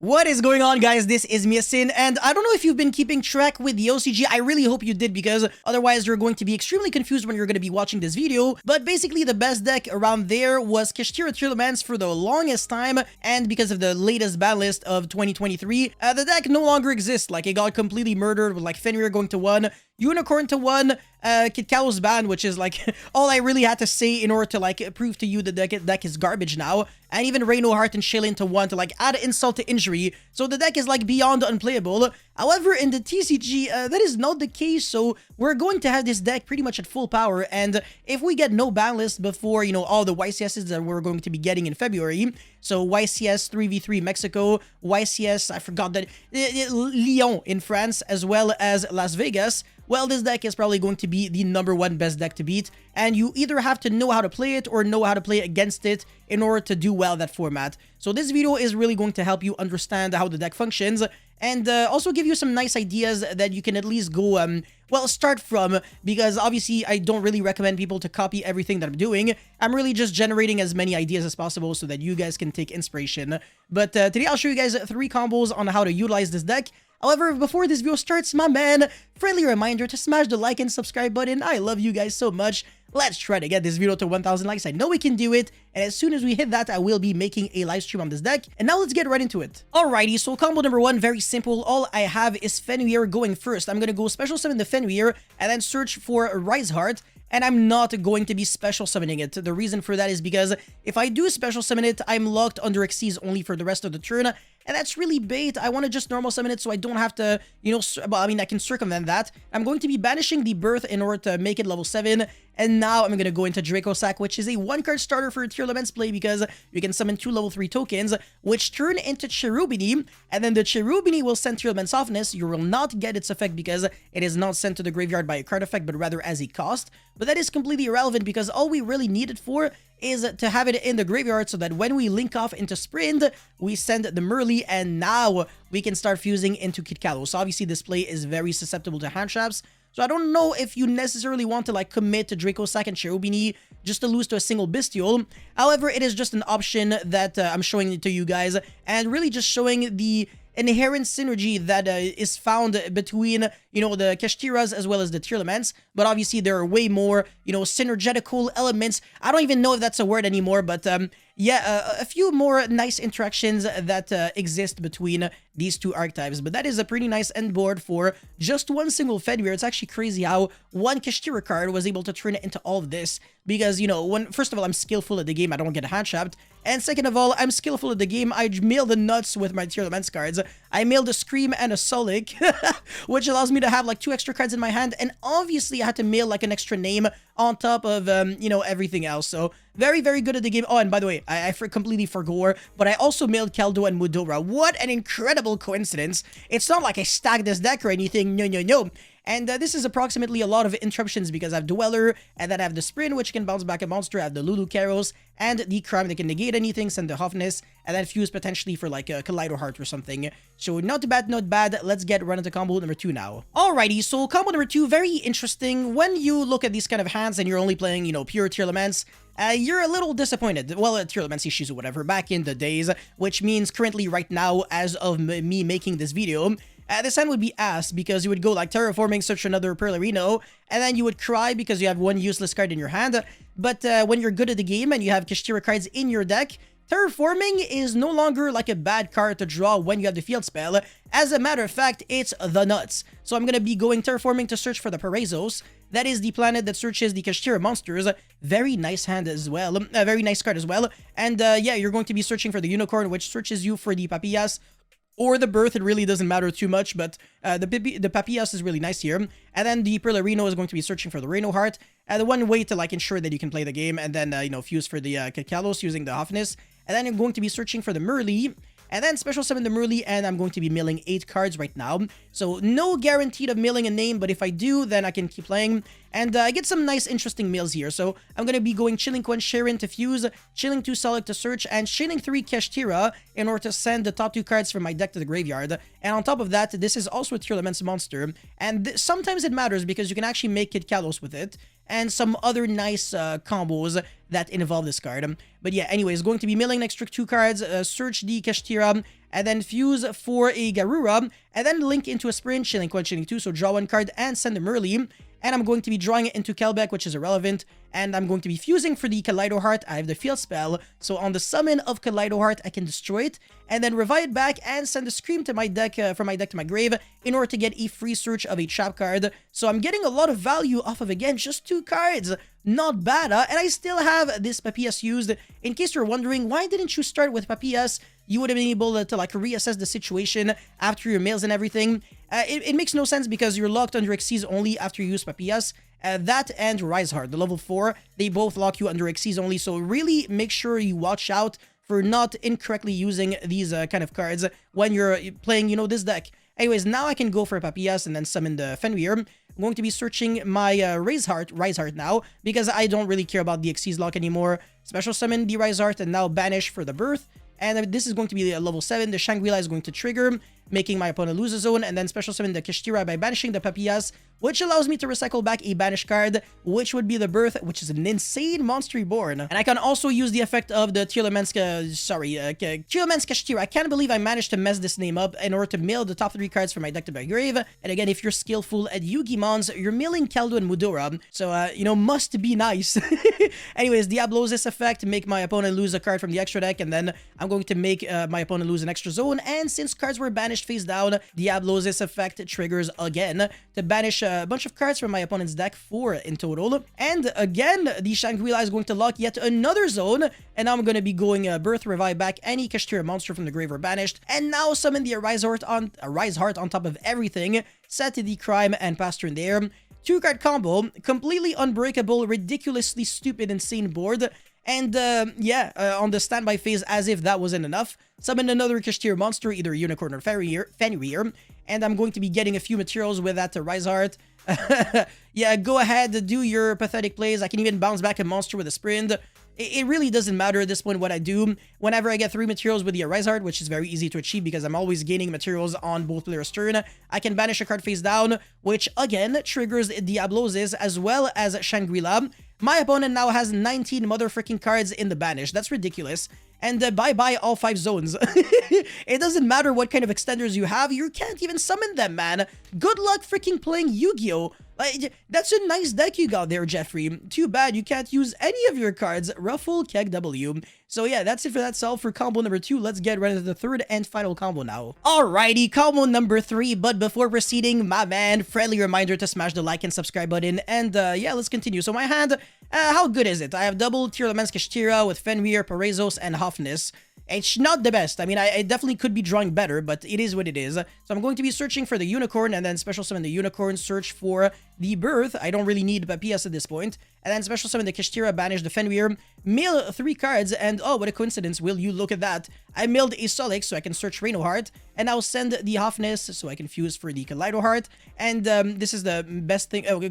What is going on, guys? This is Miasin, and I don't know if you've been keeping track with the OCG. I really hope you did, because otherwise you're going to be extremely confused when you're going to be watching this video. But basically, the best deck around there was Kashtira Tearlaments for the longest time, and because of the latest ban list of 2023, the deck no longer exists. Like, it got completely murdered with, like, Fenrir going to 1, Unicorn to 1, Kid Kalos ban, which is, like, all I really had to say in order to, like, prove to you the deck is garbage now. And even Reno Heart and Shilin to 1 to, like, add insult to injury. So the deck is, like, beyond unplayable. However, in the TCG, that is not the case. So we're going to have this deck pretty much at full power. And if we get no ban list before, you know, all the YCSs that we're going to be getting in February, so YCS 3v3 Mexico, YCS, I forgot that, Lyon in France, as well as Las Vegas, well, this deck is probably going to be the #1 best deck to beat, and you either have to know how to play it or know how to play against it in order to do well that format. So this video is really going to help you understand how the deck functions, and also give you some nice ideas that you can at least go, well, start from, because obviously I don't really recommend people to copy everything that I'm doing. I'm really just generating as many ideas as possible so that you guys can take inspiration. But today I'll show you guys 3 combos on how to utilize this deck. However, before this video starts, my man, friendly reminder to smash the like and subscribe button. I love you guys so much. Let's try to get this video to 1,000 likes. I know we can do it, and as soon as we hit that, I will be making a live stream on this deck. And now let's get right into it. Alrighty, so combo #1, very simple. All I have is Fenrir going first. I'm gonna go special summon the Fenrir, and then search for Rise Heart. And I'm not going to be special summoning it. The reason for that is because if I do special summon it, I'm locked under Xyz only for the rest of the turn, and that's really bait. I want to just normal summon it so I don't have to, you know, well, I mean, I can circumvent that. I'm going to be banishing the Birth in order to make it level 7, and now I'm going to go into Draco Sack, which is a 1-card starter for Tearlaments play, because you can summon 2 level 3 tokens, which turn into Cherubini, and then the Cherubini will send Tearlaments Softness. You will not get its effect because it is not sent to the graveyard by a card effect, but rather as a cost. But that is completely irrelevant, because all we really need it for is to have it in the graveyard so that when we link off into Sprint, we send the Merly, and now we can start fusing into Kid Kalos. So obviously this play is very susceptible to hand traps, so I don't know if you necessarily want to, like, commit to Draco Sack and Cherubini just to lose to a single Bestial. However, it is just an option that I'm showing it to you guys, and really just showing the inherent synergy that is found between, you know, the Kashtiras as well as the Tearlaments. But obviously there are way more, you know, synergetical elements. I don't even know if that's a word anymore, but yeah, a few more nice interactions that exist between these 2 archetypes. But that is a pretty nice end board for just 1 single Fenrir. It's actually crazy how 1 Kashtira card was able to turn it into all of this, because, you know, first of all, I'm skillful at the game, I don't get hand trapped, and second of all, I'm skillful at the game, I mail the nuts with my Tearlaments cards. I mailed a Scream and a Solik, which allows me to have, like, 2 extra cards in my hand, and obviously I had to mail, like, an extra name on top of, you know, everything else. So very, very good at the game. Oh, and by the way, I completely forgot, but I also mailed Kaldo and Mudora. What an incredible coincidence. It's not like I stacked this deck or anything. No, no, no. And this is approximately a lot of interruptions, because I have Dweller, and then I have the Sprint, which can bounce back a monster. I have the Lulu Karos, and the Crime that can negate anything, send the Hoffness, and then fuse potentially for, like, a Kaleido Heart or something. So not bad, not bad. Let's get right into combo #2 now. Alrighty, so combo #2, very interesting. When you look at these kind of hands and you're only playing, you know, pure Tearlaments, you're a little disappointed. Well, Tearlaments issues or whatever, back in the days, which means currently right now, as of me making this video, this hand would be ass, because you would go, like, Terraforming, search another Perlerino, and then you would cry because you have 1 useless card in your hand. But when you're good at the game and you have Kashtira cards in your deck, Terraforming is no longer, like, a bad card to draw when you have the field spell. As a matter of fact, it's the nuts. So I'm gonna be going Terraforming to search for the Paraisos. That is the planet that searches the Kashtira monsters. Very nice hand as well. A very nice card as well. And yeah, you're going to be searching for the Unicorn, which searches you for the Papillas or the Birth. It really doesn't matter too much, but the Papillas is really nice here. And then the Perlerino is going to be searching for the Reno Heart. The one way to, like, ensure that you can play the game, and then, you know, fuse for the Kalos using the Hoffness. And then I'm going to be searching for the Merly, and then special summon the Merly, and I'm going to be milling 8 cards right now. So no guaranteed of milling a name, but if I do, then I can keep playing. And I get some nice, interesting mills here. So I'm going to be going Chilling Quen Sharon to fuse, Chilling 2 Solik to search, and Chilling 3 Kashtira in order to send the top 2 cards from my deck to the graveyard. And on top of that, this is also a Tearlaments monster. And sometimes it matters, because you can actually make Kid Kalos with it, and some other nice combos that involve this card. But yeah, anyways, going to be milling an extra 2 cards, search the Kashtira, and then fuse for a Garura, and then link into a sprint, chilling 1, chilling 2, so draw 1 card and send them early. And I'm going to be drawing it into Kelbeck, which is irrelevant. And I'm going to be fusing for the Kaleido Heart. I have the field spell. So on the summon of Kaleido Heart, I can destroy it. And then revive it back and send a Scream to my deck, from my deck to my grave, in order to get a free search of a trap card. So I'm getting a lot of value off of, again, just 2 cards. Not bad, huh? And I still have this Papillas used. In case you're wondering, why didn't you start with Papillas? You would have been able to like reassess the situation after your mails and everything. It makes no sense because you're locked under Xyz only after you use Papillas. That and Rise Heart, the level 4, they both lock you under Xyz only. So really make sure you watch out for not incorrectly using these kind of cards when you're playing, you know, this deck. Anyways, now I can go for Papillas and then summon the Fenrir. I'm going to be searching my Rise Heart now because I don't really care about the Xyz lock anymore. Special summon the Rise Heart and now banish for the Birth. And this is going to be a level 7. The Shangri-La is going to trigger, making my opponent lose a zone, and then special summon the Kashtira by banishing the Papillas, which allows me to recycle back a banish card, which would be the Birth, which is an insane monster reborn. And I can also use the effect of the Tearlaments, Tearlaments Kashtira. I can't believe I managed to mess this name up in order to mill the top 3 cards from my deck to my grave. And again, if you're skillful at Yugi Mons, you're milling Kaldo and Mudora. So, you know, must be nice. Anyways, Diablosis effect, make my opponent lose a card from the extra deck, and then I'm going to make my opponent lose an extra zone. And since cards were banished face down, Diablosis effect triggers again to banish a bunch of cards from my opponent's deck, 4 in total. And again, the Shangri-La is going to lock yet another zone, and now I'm going to be going Birth, revive back any Kashtira monster from the grave or banished, and now summon the Rise Heart on top of everything, set the Crime and pass turn there. 2-card combo, completely unbreakable, ridiculously stupid, insane board. And on the standby phase, as if that wasn't enough, summon another Kashtira monster, either Unicorn or Fenrir, and I'm going to be getting a few materials with that Rise Heart. Yeah, go ahead, do your pathetic plays. I can even bounce back a monster with a sprint. It really doesn't matter at this point what I do. Whenever I get 3 materials with the Rise Heart, which is very easy to achieve because I'm always gaining materials on both players' turn, I can banish a card face down, which again triggers Diablosis as well as Shangri-La. My opponent now has 19 motherfucking cards in the banish. That's ridiculous. And bye-bye all 5 zones. It doesn't matter what kind of extenders you have, you can't even summon them, man. Good luck freaking playing Yu-Gi-Oh! Like, that's a nice deck you got there, Jeffrey. Too bad you can't use any of your cards. Ruffle, Keg W. So yeah, that's it for that solve for combo number 2. Let's get right into the third and final combo now. Alrighty, combo number 3. But before proceeding, my man, friendly reminder to smash the like and subscribe button. And yeah, let's continue. So my hand, how good is it? I have double Tearlaments Kashtira with Fenrir, Parezos, and Hofness. It's not the best. I mean, I definitely could be drawing better, but it is what it is. So I'm going to be searching for the Unicorn, and then special summon the Unicorn, search for the Birth. I don't really need Papillas at this point. And then special summon the Kashtira, banish the Fenrir, mill 3 cards, and oh, what a coincidence, will you look at that. I milled a Solix, so I can search Reno Heart, and I'll send the Hofness, so I can fuse for the Kaleido Heart. And this is the best thing, oh,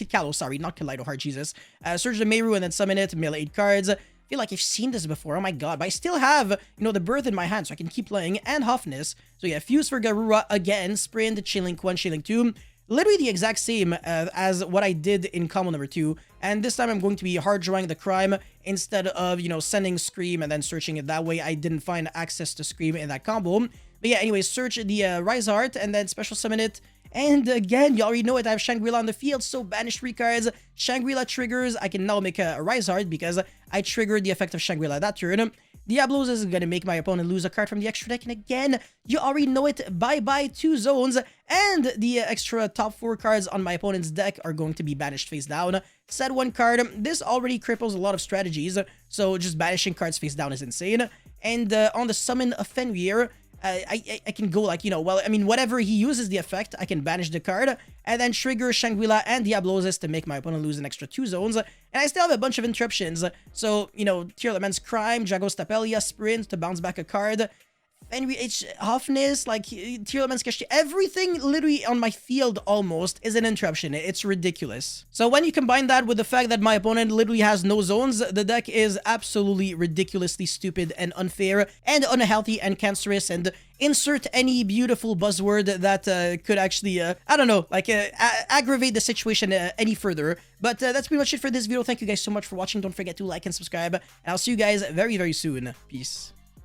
Kalo, sorry, not Kaleido Heart, Jesus. Search the Meru, and then summon it, mill 8 cards. I feel like I've seen this before, oh my god, but I still have, you know, the Birth in my hand, so I can keep playing, and Hofness. So yeah, fuse for Garura again, sprint, chilling 1, chilling 2. Literally the exact same as what I did in combo number 2, and this time I'm going to be hard drawing the Crime instead of, you know, sending Scream and then searching it that way. I didn't find access to Scream in that combo. But yeah, anyway, search the Rise Heart and then special summon it. And again, you already know it, I have Shangri-La on the field, so banish 3 cards. Shangri-La triggers, I can now make a Rise Heart because I triggered the effect of Shangri-La that turn. Diablos is going to make my opponent lose a card from the extra deck, and again, you already know it, bye-bye 2 zones, and the extra top 4 cards on my opponent's deck are going to be banished face down. Set 1 card, this already cripples a lot of strategies, so just banishing cards face down is insane. And on the summon of Fenrir, I can go like, you know, well, I mean, whatever he uses the effect, I can banish the card, and then trigger Shangri-La and Diablosis to make my opponent lose an extra 2 zones, and I still have a bunch of interruptions, so, you know, Tearlaments Crime, Dragos Tapelia, Sprint to bounce back a card, and it's Hofness, like, Tearlaments Kashtira, everything literally on my field almost is an interruption. It's ridiculous. So when you combine that with the fact that my opponent literally has no zones, the deck is absolutely ridiculously stupid and unfair and unhealthy and cancerous, and insert any beautiful buzzword that could actually, I don't know, like, aggravate the situation any further. But that's pretty much it for this video. Thank you guys so much for watching. Don't forget to like and subscribe, and I'll see you guys very, very soon. Peace.